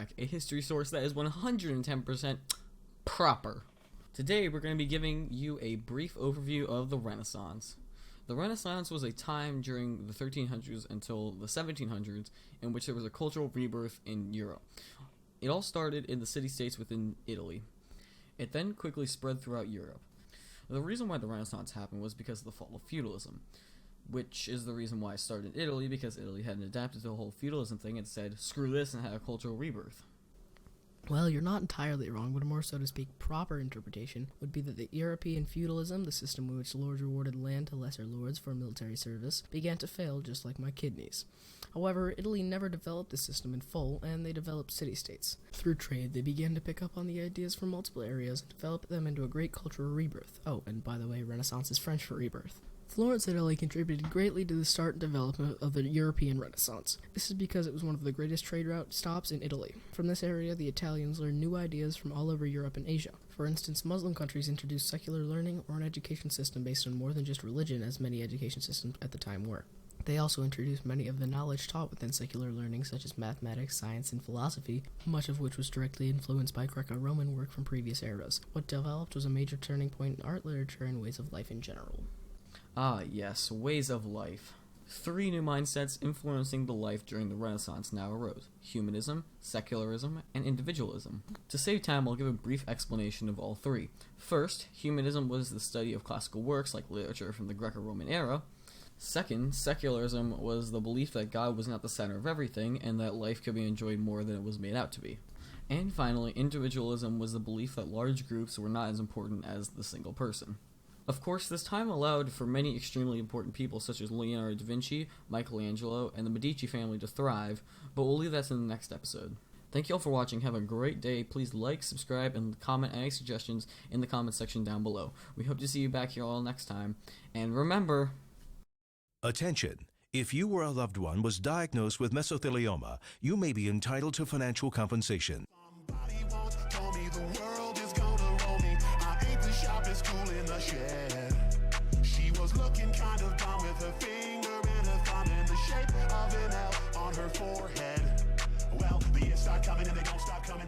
Fact, a history source that is 110% proper. Today we're going to be giving you a brief overview of the Renaissance. The Renaissance was a time during the 1300s until the 1700s in which there was a cultural rebirth in Europe. It all started in the city-states within Italy. It then quickly spread throughout Europe. The reason why the Renaissance happened was because of the fall of feudalism, which is the reason why it started in Italy, because Italy hadn't adapted to the whole feudalism thing and said, screw this, and had a cultural rebirth. Well, you're not entirely wrong, but a more, so to speak, proper interpretation would be that the European feudalism, the system in which lords rewarded land to lesser lords for military service, began to fail just like my kidneys. However, Italy never developed the system in full, and they developed city-states. Through trade, they began to pick up on the ideas from multiple areas and develop them into a great cultural rebirth. Oh, and by the way, Renaissance is French for rebirth. Florence, Italy contributed greatly to the start and development of the European Renaissance. This is because it was one of the greatest trade route stops in Italy. From this area, the Italians learned new ideas from all over Europe and Asia. For instance, Muslim countries introduced secular learning or an education system based on more than just religion, as many education systems at the time were. They also introduced many of the knowledge taught within secular learning, such as mathematics, science, and philosophy, much of which was directly influenced by Greco-Roman work from previous eras. What developed was a major turning point in art, literature, and ways of life in general. Ah, yes, ways of life. 3 new mindsets influencing the life during the Renaissance now arose: humanism, secularism, and individualism. To save time, I'll give a brief explanation of all 3. First, humanism was the study of classical works like literature from the Greco-Roman era. Second, secularism was the belief that God was not the center of everything and that life could be enjoyed more than it was made out to be. And finally, individualism was the belief that large groups were not as important as the single person. Of course, this time allowed for many extremely important people such as Leonardo da Vinci, Michelangelo, and the Medici family to thrive, but we'll leave that to the next episode. Thank you all for watching. Have a great day. Please like, subscribe, and comment any suggestions in the comment section down below. We hope to see you back here all next time. And remember... Attention! If you or a loved one was diagnosed with mesothelioma, you may be entitled to financial compensation. Somebody once told me the world is gonna roll me. I ain't the sharpest tool in the shed. She was looking kind of dumb with her finger and her thumb in the shape of an L on her forehead. Well, the years start coming and they don't stop coming.